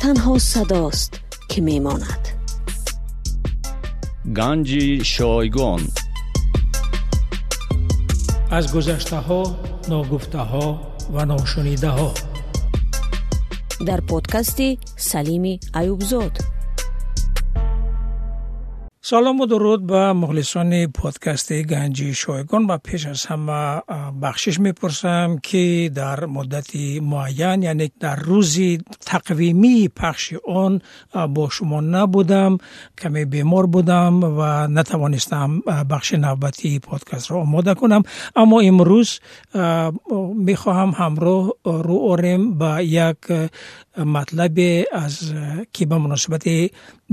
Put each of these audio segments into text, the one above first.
تنها صداست که میماند. گنج شایگان. از گذشته ها، ناگفته ها و ناشنیده ها. در پادکست سلیم ایوبزاد. سلام و درود به مخلصان پادکست گنج شایگان. و پیش از همه بخشش میپرسم که در مدتی معین، یعنی در روزی تقویمی پخش آن با شما نبودم، کمی بیمار بودم و نتوانستم بخش نوبتی پادکست را آماده کنم. اما امروز میخواهم همراه رو آریم به یک مطلب از که به مناسبت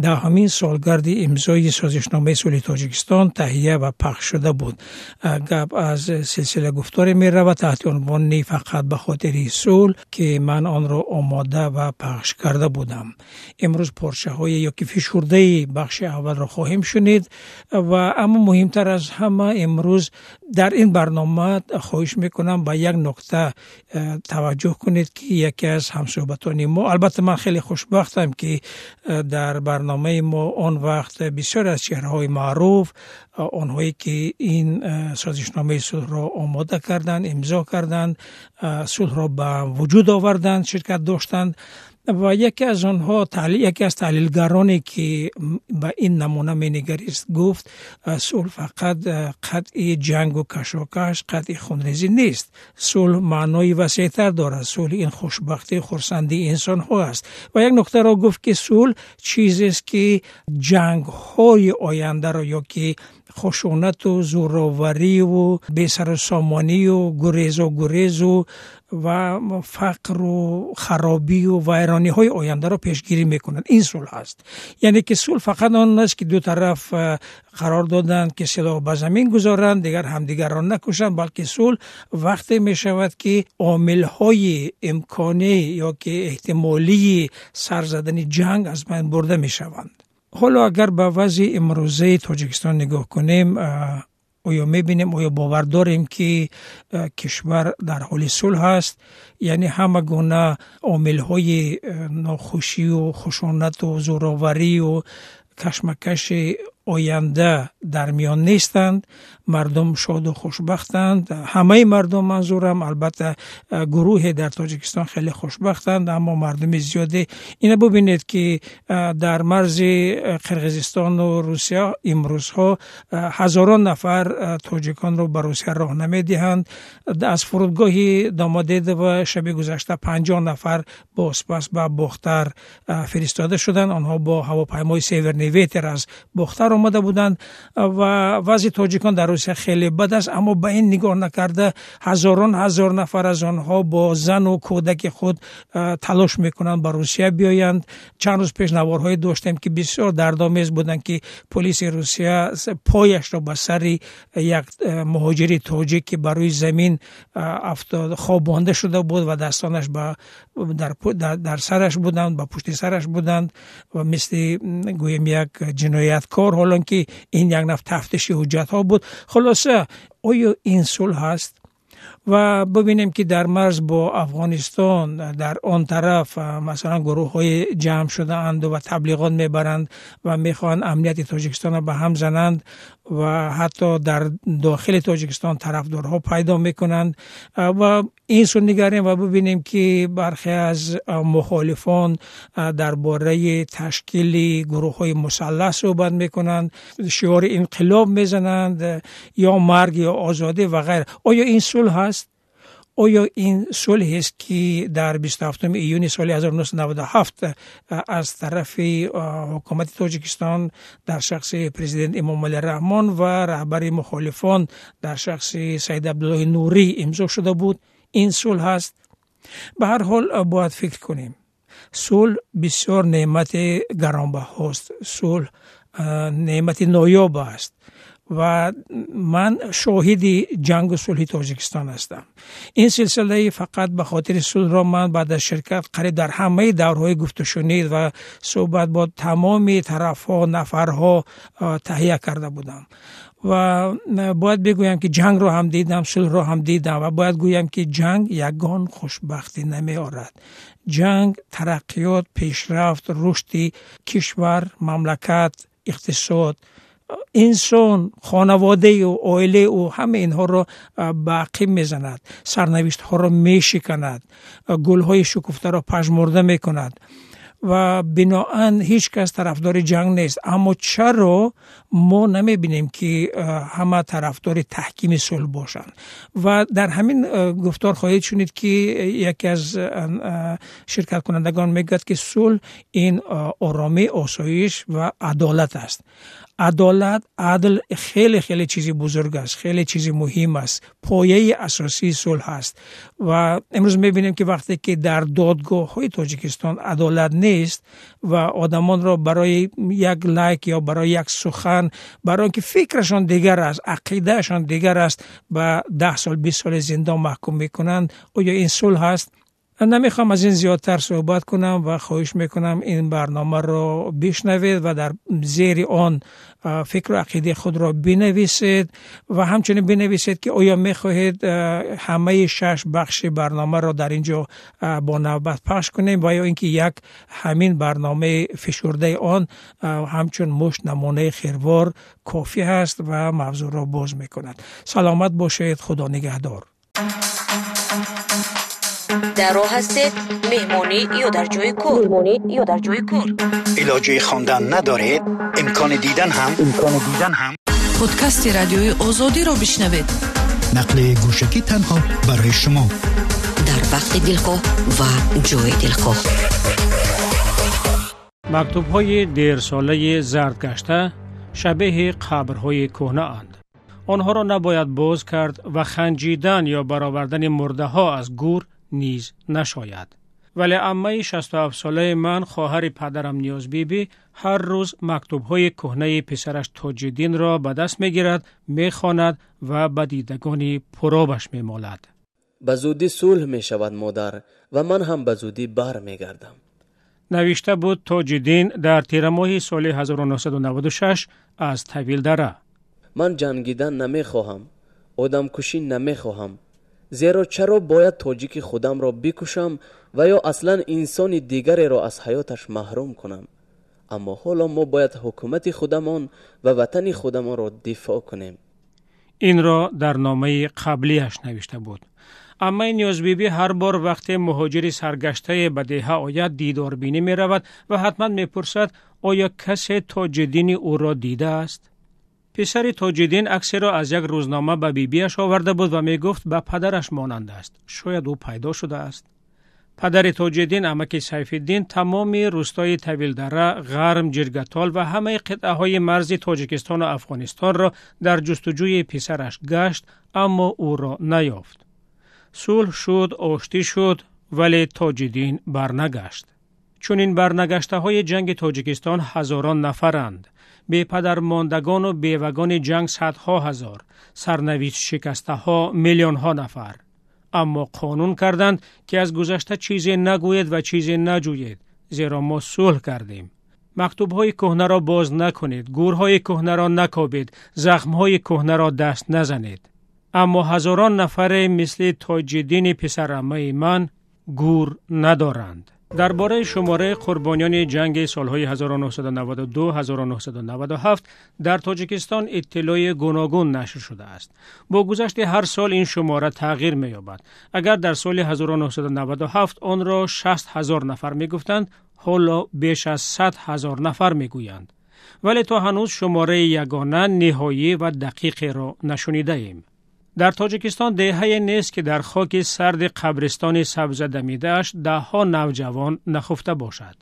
دهمین سالگرد امضای سازشنامه صلح تاجیکستان تهیه و پخش شده بود. گپ از سلسله گفتار می رود تحت عنوان فقط به خاطر صلح که من آن را آماده و پخش کرده بودم. امروز پارچه های یا که فشرده بخش اول را خواهیم شنید و اما مهمتر از همه امروز در این برنامه خواهش میکنم به یک نکته توجه کنید که یکی از همصحبتان ما، البته من خیلی خوشبختم که در برنامه ما آن وقت بسیار از چهره‌های معروف، آنهایی که این سازشنامه صلح را آماده کردند، امضا کردند، صلح را به وجود آوردند، شرکت داشتند و یکی از آنها یکی از تحلیلگرانی که به این نمونه می‌نگریست گفت صلح فقط قطع جنگ و کشاکش، قطع خونریزی نیست. صلح معنای وسیع‌تر دارد. صلح این خوشبختی، خرسندی انسان ها است. و یک نکته را گفت که صلح چیزی است که جنگ های آینده را یا که خشونت و زورآوری و بی‌سر و سامانی و گریز و فقر و خرابی و ویرانی های آینده را پیشگیری میکنند. این صلح است. یعنی که صلح فقط آن است که دو طرف قرار دادند که سلاح به زمین گذارند، دیگر همدیگر را نکشند، بلکه صلح وقتی می شود که عامل های امکانی یا که احتمالی سر زدن جنگ از بین برده می شوند. حالا اگر به وضع امروزه تاجیکستان نگاه کنیم، آیا میبینیم، آیا باور داریم که کشور در حال صلح است؟ یعنی همه گونه عامل‌های ناخوشی و خشونت و زورآوری و کشمکش آینده در میان نیستند. مردم شاد و خوشبختند. همه مردم منظورم، البته گروه در تاجیکستان خیلی خوشبختند، اما مردم زیاده. اینه ببینید که در مرز قرقیزستان و روسیه امروزها هزاران نفر تاجیکان رو به روسیه راه نمیدهند. از فرودگاه دامادید و شب گذشته 50 نفر با اسپاس به باختر فرستاده شدند. آنها با هواپیمای سیورنیویتر از باختر آمده بودند و وضع تاجیکان در روسیه خیلی بد است. اما به این نگاه نکرده هزار نفر از آنها با زن و کودک خود تلاش میکنند به روسیه بیایند. چند روز پیش نوارهای داشتیم که بسیار دردآمیز بودند که پلیس روسیه پایش را به سر یک مهاجر تاجیک که بر روی زمین خوابانده شده بود و دستانش در سرش بودند، با پشت سرش بودند و مثل گویم یک جنایتکار، حالا که این یک نفر تفتیش حجت ها بود. خلاصه آیا این صلح هست؟ و ببینیم که در مرز با افغانستان در آن طرف مثلا گروه های جمع شده اند و تبلیغات میبرند و میخوان امنیت تاجیکستان را به هم زنند و حتی در داخل تاجیکستان طرفدارها پیدا میکنند و این سو نگریم و ببینیم که برخی از مخالفان درباره تشکیل گروه های مسلح صحبت میکنند، شعار انقلاب میزنند یا مرگ یا آزادی و غیره. آیا این صلح هست؟ آیا این صلح است که در 27 ایون سال 1997 از طرف حکومت تاجیکستان در شخص پرزیدنت امامعلی رحمان و رهبر مخالفان در شخص سید عبدالله نوری امضا شده بود؟ این صلح هست؟ به هر حال باید فکر کنیم. صلح بسیار نعمت گرانبهاست. صلح نعمت نایاب است و من شاهد جنگ و صلح تاجیکستان هستم. این سلسله فقط به خاطر صلح را من بعد از شرکت قریب در همه دورهای گفت و شنید و صحبت با تمام طرفها نفرها تهیه کرده بودم و باید بگویم که جنگ رو هم دیدم، صلح رو هم دیدم و باید گویم که جنگ یگان خوشبختی نمی آورد. جنگ ترقیات، پیشرفت، رشد کشور، مملکت، اقتصاد، انسان، خانواده و عائله و همه اینها رو باقی میزند، سرنوشت ها رو میشکند، گل های شکفته را پژمرده میکند و بناهن هیچ کس طرفدار جنگ نیست. اما چرا ما نمیبینیم که همه طرفدار تحکیم صلح باشند؟ و در همین گفتار خواهید شنید که یکی از شرکت کنندگان میگوید که صلح این آرامی، آسایش و عدالت است. عدالت، عدل خیلی خیلی چیزی بزرگ است، خیلی چیزی مهم است، پایه اساسی صلح است. و امروز میبینیم که وقتی که در دادگاه های تاجیکستان عدالت نیست و آدمان را برای یک لایک یا برای یک سخن، برای اینکه فکرشان دیگر است، عقیدهشان دیگر است، به 10 سال 20 سال زندان محکوم میکنند، آیا این صلح است؟ نمیخوام از این زیادتر صحبت کنم و خواهش میکنم این برنامه را بشنوید و در زیر آن فکر و عقیده خود را بنویسید و همچنین بنویسید که آیا میخواهید همه 6 بخش برنامه را در اینجا با نوبت پخش کنیم و یا اینکه یک همین برنامه فشرده آن همچون مشت نمونه خیروار کافی هست و موضوع را باز میکند. سلامت باشید، خدا نگهدار. در راه هستید، مهمانی یا در جای کار، علاجه خواندن ندارید، امکان دیدن هم پادکست رادیوی آزادی را بشنوید. نقل گوشکی تنها برای شما در وقت دلخواه و جای دلخواه. مکتوب‌های دیرساله زردگشته شبیه قبرهای کهنه اند. آنها را نباید باز کرد و خنجیدن یا برآوردن مرده ها از گور نیز نشاید. ولی عمه 67 ساله من، خواهر پدرم نیاز بیبی، هر روز مکتوب‌های کهنه پسرش تاج‌الدین را به دست می‌گیرد، می‌خواند و به دیدگانی پرآبش می‌مالد. به زودی صلح می‌شود مادر و من هم به زودی بر می‌گردم. نوشته بود تاج‌الدین در تیر ماه سال 1996 از طویل دره. من جنگیدن نمی‌خواهم، آدم کشی نمی‌خواهم. زیرا چرا باید تاجیک خودم را بکشم و یا اصلا انسان دیگری را از حیاتش محروم کنم؟ اما حالا ما باید حکومت خودمان و وطن خودمان را دفاع کنیم. این را در نامه قبلیش نوشته بود. اما نیاز بیبی هر بار وقت مهاجری سرگشته به دهه آید دیدار بینی می رود و حتما می پرسد آیا کسی تاج‌الدین او را دیده است؟ پسر تاج‌الدین عکسی را از یک روزنامه به بیبیش آورده بود و می گفت به پدرش مانند است. شاید او پیدا شده است. پدر تاج‌الدین، عمک سیف‌الدین، تمام روستای طویل دره، غرم، جرگتال و همه قطعه های مرزی تاجیکستان و افغانستان را در جستجوی پسرش گشت، اما او را نیافت. صلح شد، آشتی شد، ولی تاج‌الدین برنگشت. چون این برنگشته های جنگ تاجیکستان هزاران نفرند. بی پدر ماندگان و بیوگان جنگ صدها هزار، سرنوشت شکسته ها میلیون ها نفر. اما قانون کردند که از گذشته چیزی نگوید و چیزی نجوید، زیرا ما صلح کردیم. مکتوب‌های کهنه را باز نکنید، گورهای کهنه را نکابید، زخم‌های کهنه را دست نزنید. اما هزاران نفر مثل تاج‌الدین پسرعمه من گور ندارند. درباره شماره قربانیان جنگ سالهای 1992-1997 در تاجیکستان اطلاع گوناگون نشر شده است. با گذشت هر سال این شماره تغییر می‌یابد. اگر در سال 1997 آن را 60,000 نفر می‌گفتند، حالا بیش از 100,000 نفر می‌گویند. ولی تا هنوز شماره یگانه، نهایی و دقیق را نشنیده ایم. در تاجیکستان دهه‌ای نیست که در خاک سرد قبرستان سبز دمیده‌اش ده‌ها نوجوان نخفته باشد.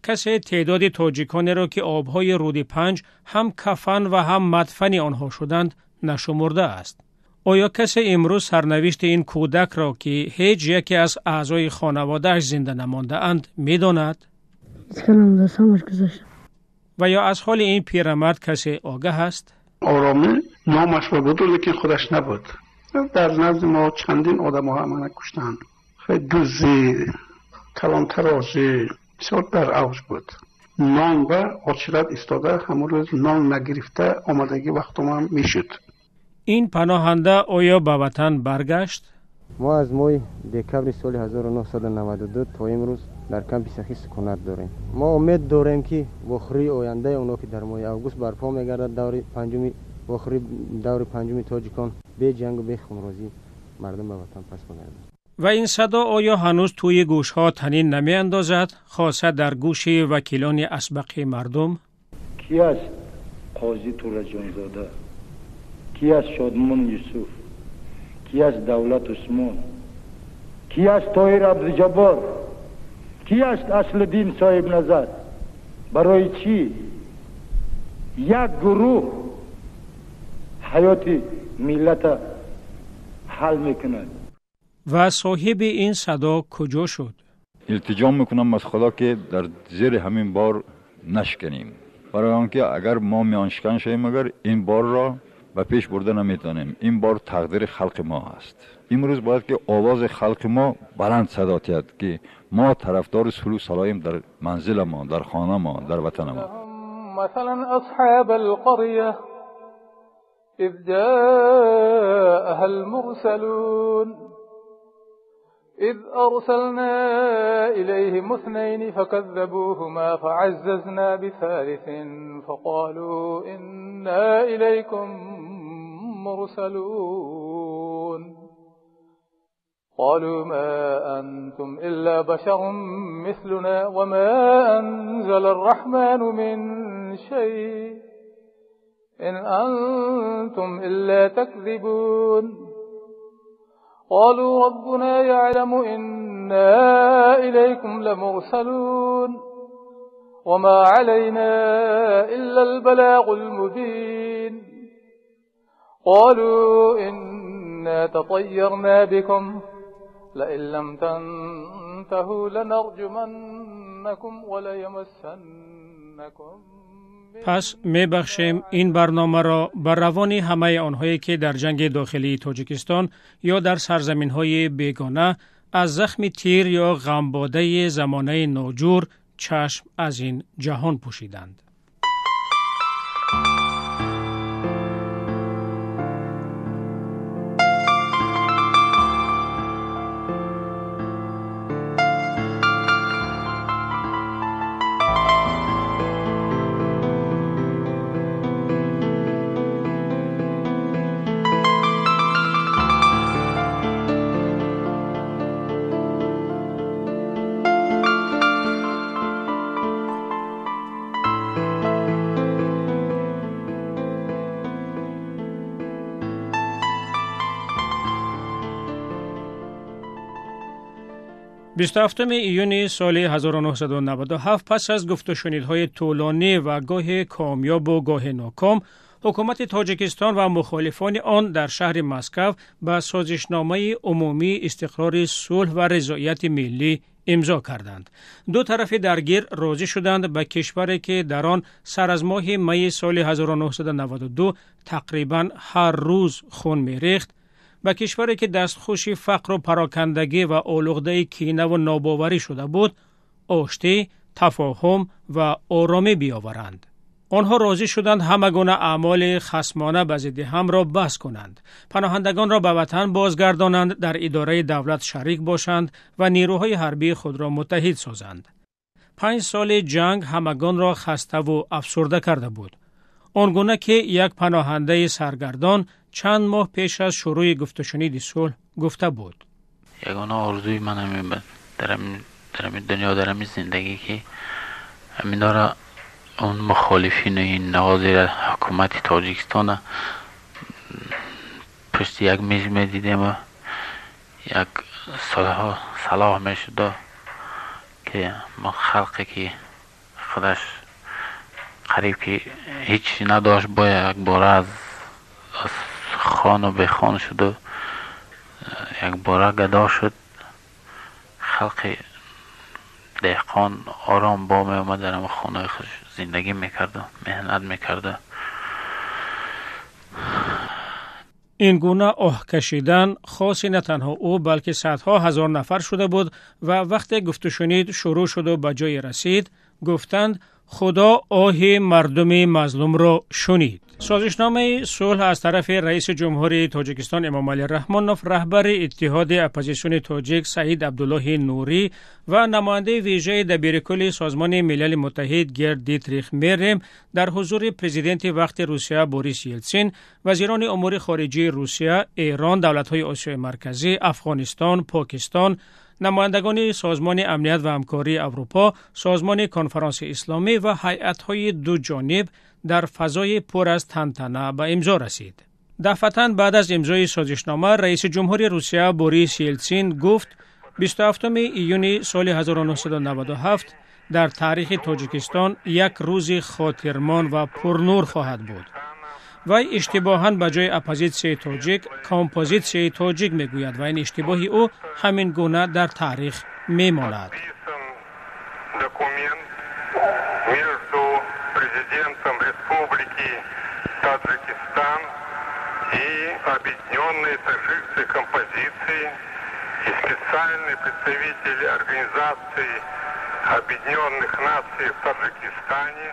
کسی تعداد تاجیکانی را که آب‌های رود پنج هم کفن و هم مدفن آنها شدند نشمرده است. آیا کسی امروز سرنوشت این کودک را که هیچ یکی از اعضای خانواده‌اش زنده نمانده اند می‌داند؟ و یا از حال این پیرمرد کسی آگاه است؟ آرامه نامش بود لیکن خودش نبود. در نزد ما چندین آدم ها همه کشتند. خیلی دوزی، کلانترازی بسیار در اوج بود. نان و آچرت استاده، همون روز نان نگرفته آمادگی وقت ما میشد. این پناهنده آیا به وطن برگشت؟ ما از ماه دکبر سال 1992 تا امروز در کمپ سخی سکونت داریم. ما امید داریم که بخری آینده اونا که در ماه اوگوست برپا میگردد دور پنجمی بخری دور پنجمی تاجیکان به جنگ و به خونریزی مردم به وطن پس بگردند. و این صدا آیا هنوز توی گوشها طنین نمی اندازد، خاصه در گوش وکیلان اسبق مردم؟ کی است قاضی تورا جانزاده؟ کی است شادمان یوسف؟ کی است دولت عثمان؟ کی است طاهر عبدالجبار؟ کی است اصل دین صاحب نظر؟ برای چی یک گروه حیات ملت حل میکند؟ و صاحب این صدا کجا شد؟ التجا میکنم از خدا که در زیر همین بار نشکنیم، برای آنکه اگر ما میانشکن شویم مگر این بار را به پیش برده نمیتونیم. این بار تقدیر خلق ما است. امروز باید که آواز خلق ما بلند صدا تید که ما طرفدار صلح و صلاحیم در منزل ما، در خانه ما، در وطن ما. مثلا اصحاب القريه اذ جاءها المرسلون إذ أرسلنا إليهم اثنين فكذبوهما فعززنا بثالث فقالوا إنا إليكم مرسلون قالوا ما أنتم إلا بشر مثلنا وما أنزل الرحمن من شيء إن أنتم إلا تكذبون قالوا ربنا يعلم إنا إليكم لمرسلون وما علينا إلا البلاغ المبين قالوا إنا تطيرنا بكم لئن لم تنتهوا لنرجمنكم وليمسنكم. پس میبخشیم این برنامه را بر روان همه آنهایی که در جنگ داخلی تاجیکستان یا در سرزمین‌های بیگانه از زخم تیر یا غمباده زمانه ناجور چشم از این جهان پوشیدند. بیست هفتم ایون سال 1997 پس از گفت و شنیدهای طولانی و گاه کامیاب و گاه ناکام، حکومت تاجیکستان و مخالفان آن در شهر مسکو به سازشنامه عمومی استقرار صلح و رضایت ملی امضا کردند. دو طرف درگیر راضی شدند به کشوری که در آن سر از ماه می سال 1992 تقریباً هر روز خون می‌ریخت، به کشوری که دستخوش فقر و پراکندگی و آلوده کینه و ناباوری شده بود، آشتی، تفاهم و آرامی بیاورند. آنها راضی شدند همه گونه اعمال خصمانه به ضد هم را بس کنند، پناهندگان را به وطن بازگردانند، در اداره دولت شریک باشند و نیروهای حربی خود را متحد سازند. 5 سال جنگ همگان را خسته و افسرده کرده بود، آنگونه که یک پناهنده سرگردان چند ماه پیش از شروع گفت و شنید صلح گفته بود: یگانه آرزوی من همین بود در این دنیا، در این زندگی، که همین داره اون مخالفین این نوازی حکومت تاجیکستان پشت یک میز می دیدیم و یک صلاح می شده که ما خلقی که خودش قریب که هیچ نداشت با یک باره از خان و به خان شد و یک باره گدا شد، خلق دهقان آرام با می اومد در همه خانه خود زندگی میکرده، مهنت میکرده. این گونه آه کشیدن خاصی نه تنها او بلکه صدها هزار نفر شده بود و وقتی گفت و شنید شروع شد و به جای رسید، گفتند خدا آه مردم مظلوم را شنید. سازشنامه صلح از طرف رئیس جمهوری تاجیکستان امامعلی رحمانوف، رهبر اتحاد اپوزیسیون تاجیک سعید عبدالله نوری و نماینده ویژه دبیرکل سازمان ملل متحد گرد دیتریخ مریم در حضور پرزیدنت وقت روسیه بوریس یلتسین، وزیران امور خارجه روسیه، ایران، دولت‌های آسیای مرکزی، افغانستان، پاکستان، نمایندگان سازمان امنیت و همکاری اروپا، سازمان کنفرانس اسلامی و هیئت‌های دو جانب در فضای پر از تنتنه به امضا رسید. دفعتاً بعد از امضای سازشنامه، رئیس جمهوری روسیه بوریس یلتسین گفت 27 ایون سال 1997 در تاریخ تاجیکستان یک روز خاطرمان و پرنور خواهد بود. وی اشتباهاً به جای اپوزیسیون تاجیک کامپوزیسیون تاجیک میگوید و این اشتباه او همین گونه در تاریخ میماند. Президентом Республики Таджикистан и объединенной таджикской композиции и специальный представитель Организации Объединенных Наций в Таджикистане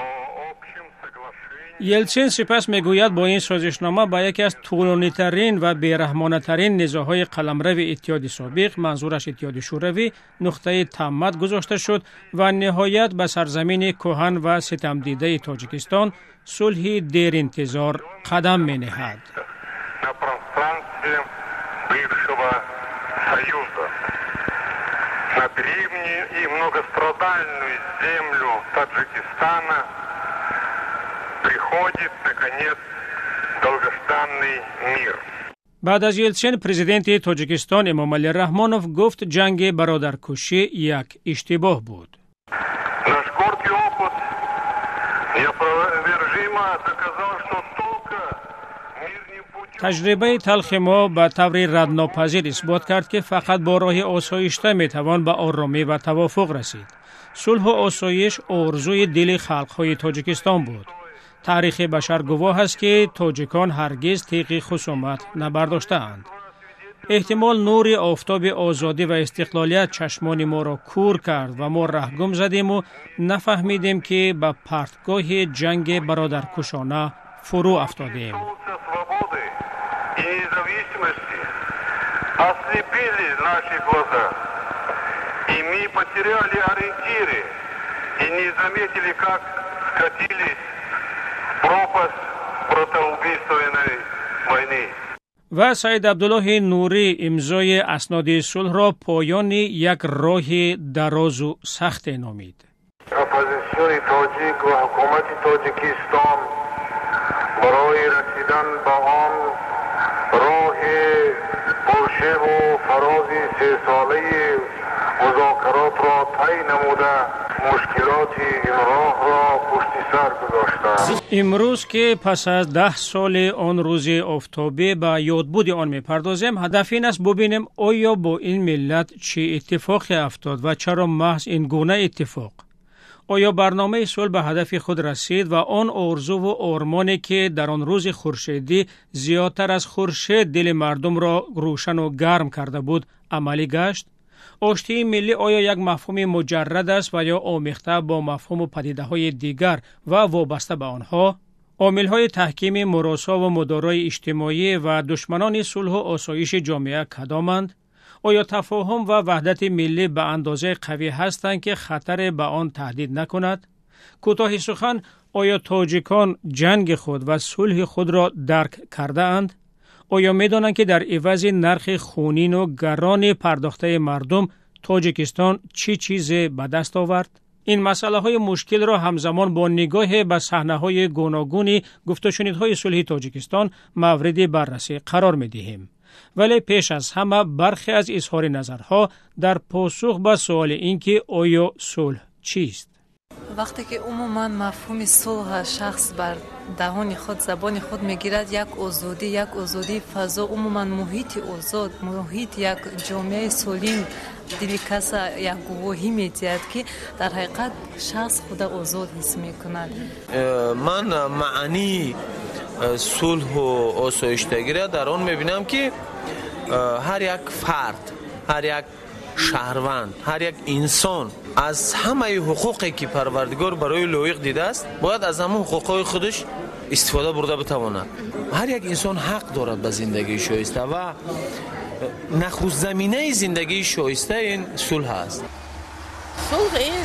о общем соглашении. یلتسین سپس میگوید با این سازشنامه با یکی از طولانی‌ترین و بی‌رحمانه‌ترین نزاع‌های قلمرو اتحاد سابق، منظورش اتحاد شوروی، نقطه تمت گذاشته شد و نهایت به سرزمین کهن و ستمدیده تاجیکستان صلح دیر انتظار قدم می‌نهد. На древнюю и многострадальную землю Таджикистана приходит, наконец, долгожданный мир. بعد از یلتسین، پرزیدنت تاجیکستان امامعلی رحمانوف گفت جنگ برادرکشی یک اشتباه بود. Наш горький опыт неопровержимо доказал, что только мирным путем تجربه تلخ ما به طور ردناپذیر اثبات کرد که فقط با راه آسایشته میتوان به آرامی و توافق رسید. صلح و آسایش آرزوی دل خلق‌های تاجیکستان بود. تاریخ بشر گواه است که تاجیکان هرگز تیغ خصومت نبرداشتند. احتمال نور آفتاب آزادی و استقلالیت چشمان ما را کور کرد و ما رهگم زدیم و نفهمیدیم که به پرتگاه جنگ برادرکشانه فرو افتادیم. ослепили наши глаза, и мы потеряли ориентиры и не заметили, как скатились в пропасть братоубийственной войны. و سعید عبدالله نوری امضای اسناد صلح را پایان یک راه دراز و سخت نامید. اپوزیسیون تاجیک و حکومت تاجیکستان برای رسیدن به آن راه پرشیب و فراز 3 ساله مذاکرات را طی نموده مشکلات این راه را پشت سر گذاشتند. امروز که پس از 10 سال آن روز آفتابی به یادبود آن می‌پردازیم، هدف این است ببینیم آیا با این ملت چه اتفاقی افتاد و چرا محض این گونه اتفاق؟ آیا برنامه صلح به هدف خود رسید و آن آرزو و آرمانی که در آن روز خورشیدی زیادتر از خورشید دل مردم را روشن و گرم کرده بود عملی گشت؟ آشتی ملی آیا یک مفهوم مجرد است و یا آمیخته با مفهوم و پدیده‌های دیگر و وابسته به آنها؟ عامل‌های تحکیم مراسا و مدارای اجتماعی و دشمنان صلح و آسایش جامعه کدامند؟ آیا تفاهم و وحدت ملی به اندازه قوی هستند که خطر به آن تهدید نکند؟ کوتاه سخن، آیا تاجیکان جنگ خود و صلح خود را درک کرده اند؟ آیا می‌دانند که در عوض نرخ خونین و گران پرداخته مردم تاجیکستان چی چیز به دست آورد؟ این مسئله‌های مشکل را همزمان با نگاه به صحنه‌های گوناگون گفت و شنیدهای صلح تاجیکستان مورد بررسی قرار می‌دهیم. ولی پیش از همه برخی از اظهار نظرها در پاسخ به سوال اینکه آیا صلح چیست؟ وقتی که عموما مفهوم صلح شخص بر دهان خود زبان خود میگیرد، یک آزادی فضا، عموما محیط آزاد، محیط یک جامعه سالم، دل کس یک گواهی میدهد که در حقیقت شخص خود آزاد حس میکند. من معنی صلح و آسایشتگی را در آن میبینم که هر یک فرد، هر یک شهروند، هر یک انسان از همه حقوقی که پروردگار برای لایق دیده است باید از همه حقوقهای خودش استفاده برده بتواند. هر یک انسان حق دارد به زندگی شایسته و نخست زمینه زندگی شایسته این صلح است. صلح این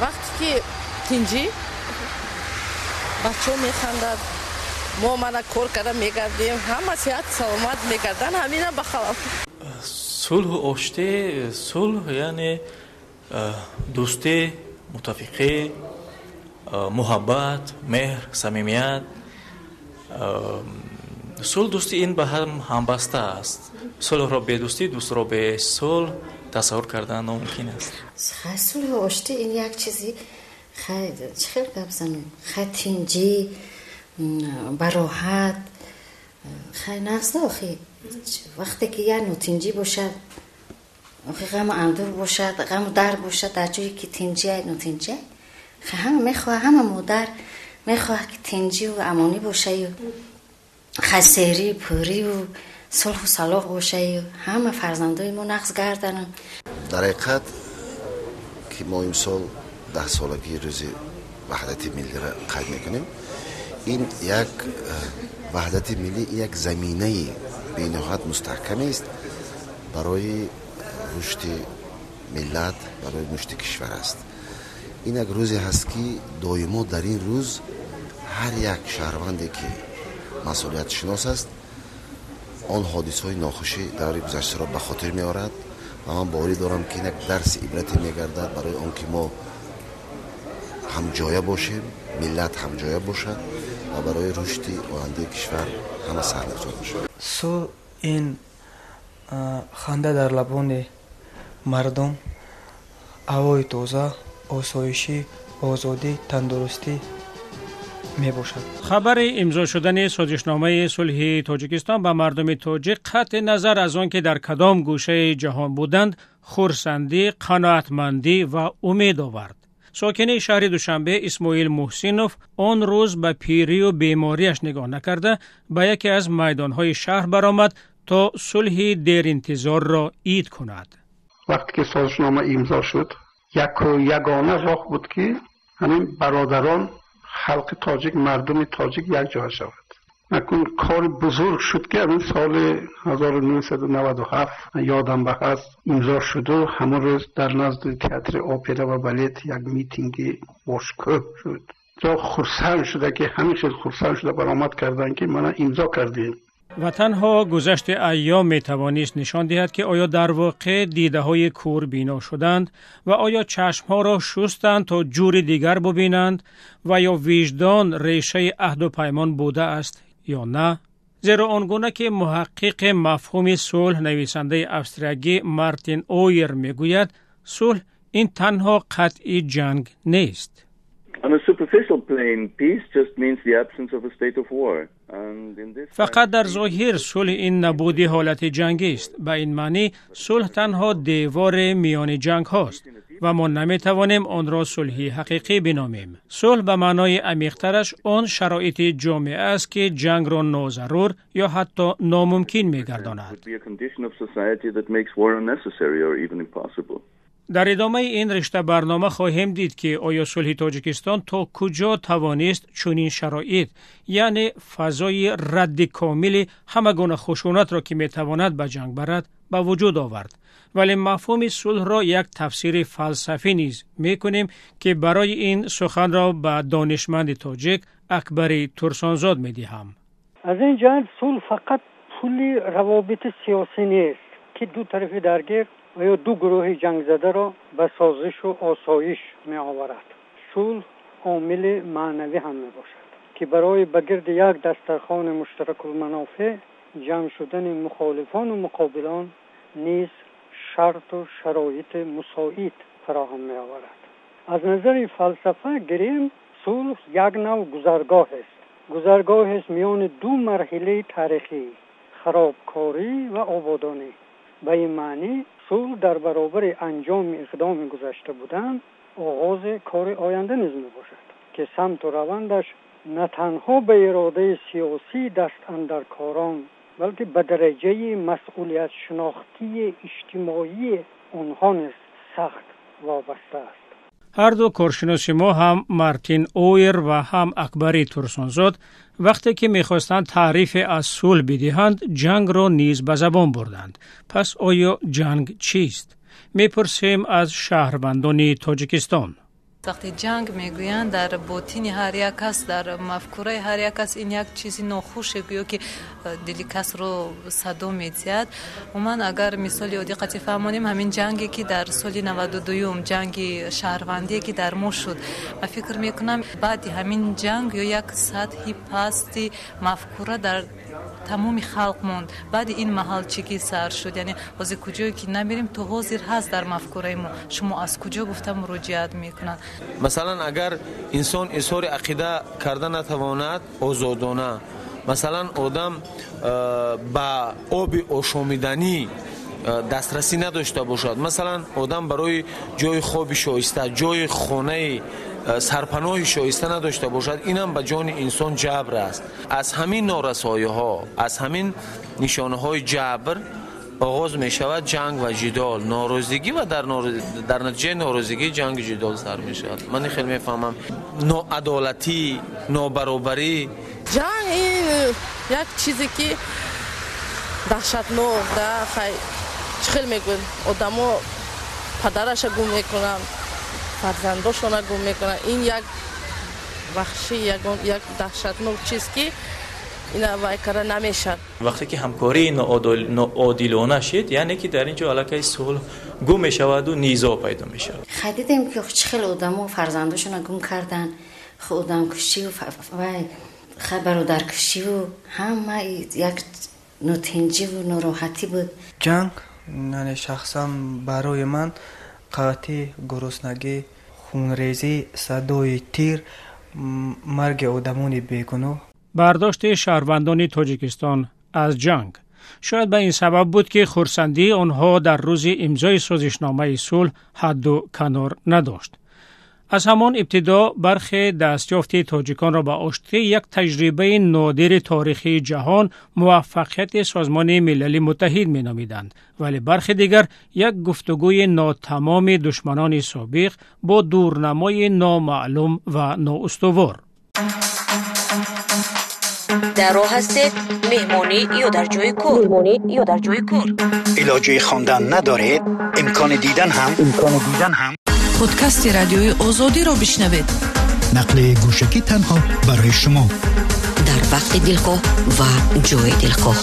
وقتی که تنجی بچه میخندد، ما منو کار کرده میگردیم، همه صحت سلامت میگردن، همینه بخوام. صلح و آشتی، صلح یعنی دوستی، متفقی، محبت، مهر، صمیمیت. صلح دوستی این به هم بسته است. صلح را به دوستی، دوست را به صلح تصور کردن ناممکن است. صلح و آشتی این یک چیزی خیلی گپ زنیم، خیلی تنجی، براحت، خیلی نقصده. آخی وقتی که یه نوع تنجی باشد، غم و اندور باشد، غم و درد باشد، در جایی که تنجی نوع تنجی، همه میخواه، همه مادر میخواه که تنجی و امانی باشه و خسیری پوری و صلح و صلاح باشه و همه فرزندای ما نقص گردن. در حقیقت که ما امسال 10 سالگی روز وحدت ملی را قید میکنیم، این یک وحدت ملی یک زمینه بینهایت مستحکم است برای رشد ملت، برای رشد کشور است. این یک روزی هست که دائما در این روز هر یک شهروندی که مسئولیت شناس است آن حادثه های ناخوشی در گذشته را به خاطر می آورد و من باوری دارم که یک درس عبرتی می گردد برای آنکه ما هم جایه باشیم، ملت هم جایه باشد و برای رشد آینده کشور همه سرنگذار باشد. صلح این خنده در لبان مردم، هوای تازه، آسایشی، آزادی، تندرستی می باشد. خبر امضا شدن سازشنامه صلح تاجیکستان به مردم تاجیک قطع نظر از آن که در کدام گوشه جهان بودند خرسندی، قناعتمندی و امید آورد. ساکن شهر دوشنبه اسماعیل محسینوف آن روز به پیری و بیماریش نگاه نکرده به یکی از میدانهای شهر برآمد تا صلح دیر انتظار را عید کند. وقتی که سازشنامه امضا شد، یگانه راه بود که همین برادران خلق تاجیک، مردم تاجیک یک جا شود. نکن کار بزرگ شد که همین سال 1997 یادم به هست امضا شد و همون روز در نزد تئاتر اپرا و بالت یک میتینگ باشکوه شد. جا خرسند شده که همیشه خرسند شده برآمد کردن که من امضا کردیم. و تنها گذشت ایام می توانست نشان دهد که آیا در واقع دیده های کور بینا شدند و آیا چشم ها را شستند تا جور دیگر ببینند و یا وجدان ریشه عهد و پیمان بوده است یا نه؟ زیرا آنگونه که محقق مفهوم صلح نویسنده استرالیایی مارتین اویر می گوید صلح این تنها قطعی جنگ نیست. On a superficial plane, peace just means the absence of a state of war. فقط در ظاهر صلح این نبودی حالت جنگی است. به این معنی صلح تنها دیوار میان جنگ هاست و ما نمی توانیم آن را صلحی حقیقی بنامیم. صلح به معنای عمیق‌ترش آن شرایط جامعه است که جنگ را ناضرور یا حتی ناممکن می‌گرداند. در ادامه این رشته برنامه خواهیم دید که آیا صلح تاجیکستان تا کجا توانست چنین شرایط، یعنی فضای رد کامل همه گونه خشونت را که میتواند به جنگ برد به وجود آورد. ولی مفهوم صلح را یک تفسیر فلسفی نیز میکنیم که برای این سخن را به دانشمند تاجیک اکبر ترسانزاد میدهم. از این جهت صلح فقط پول روابط سیاسی نیست که دو طرف درگیر و یا دو گروه جنگ زده را به سازش و آسایش می آورد. صلح عامل معنوی هم می باشد که برای بگرد یک دسترخوان مشترک المنافع جمع شدن مخالفان و مقابلان نیز شرط و شرایط مساعد فراهم می آورد. از نظر فلسفه گریم صلح یک نوع گذرگاه است. گذرگاه است میان دو مرحله تاریخی، خرابکاری و آبادانی. به این معنی صلح در برابر انجام اقدام گذشته بودن آغاز کار آینده نیز می باشد که سمت و روندش نه تنها به اراده سیاسی دست اندر کاران بلکه به درجه مسئولیت شناختی اجتماعی اونها نیز سخت وابسته است. هر دو کارشناس ما هم مارتین اویر و هم اکبری ترسونزاد وقتی که میخواستند تعریف از صلح بدهند جنگ را نیز به زبان بردند. پس آیا جنگ چیست؟ میپرسیم از شهروندان تاجیکستان. وقتی جنگ میگویند در باطن هر یک کس، در مفکوره هر یک کس این یک چیزی ناخوشه گویا که دل کس رو صدا میزد. من اگر مثالی و دقتی فهمانیم همین جنگی که در سال 92 جنگ شهروندی که در ما شد، من فکر میکنم بعد همین جنگ یا یک سطحی پستی مفکوره در تمام خلق موند. بعد این محل چیکی سر شد، یعنی از کجایی که نمیریم تو حاضر هست در مفکوره ما، شما از کجا گفتم مراجعت میکنن. مثلا اگر انسان اظهار عقیده کرده نتواند آزادانه، مثلا آدم با آب آشامیدنی دسترسی نداشته باشد، مثلا آدم برای جای خواب شایسته، جای خانه سرپناه شایسته نداشته باشد، اینم به جان انسان جبر است. از همین نارسایی ها، از همین نشانه های جبر آغاز می شود جنگ و جدال، ناراضگی و در نتیجه ناراضگی جنگ و جدال سر می شود. من خیلی می فهمم ناعدالتی، نابرابری. جنگ این یک چیزی که دهشتناک ده، خیلی میگن آدما پدرش گم میکنن، فرزنداشون گم میکنن. این یک وحشی، یک دهشتناک چیز که اینا وایکره نمیشد. وقتی که همکاری ناعادلانه شد، یعنی که در اینجا علاقه صلح گم میشود و نیزا پیدا میشود. دیدیم که خیلی آدما فرزنداشون گم کردن، خودم کشی و برادر کشی و همه یک نوتنجی و ناراحتی بود. جنگ نه شخصا برای من قحطی، گرسنگی، خونریزی، صدای تیر، مرگ آدمان بیگناه. برداشت شهروندان تاجیکستان از جنگ شاید به این سبب بود که خرسندی آنها در روز امضای سازشنامه صلح حد و کنار نداشت. از همان ابتدا برخی دستیافت تاجیکان را به آشتی یک تجربه نادر تاریخی جهان موفقیت سازمان ملل متحد می نامیدند، ولی برخی دیگر یک گفتگوی ناتمام دشمنان سابق با دورنمای نامعلوم و نااستوار. در راه هستید مهمانی یا در جای کار. علاجه خواندن ندارید؟ امکان دیدن هم پادکست رادیوی آزادی را بشنوید. نقل گوشکی تنها برای شما در وقت دلخواه و جای دلخواه.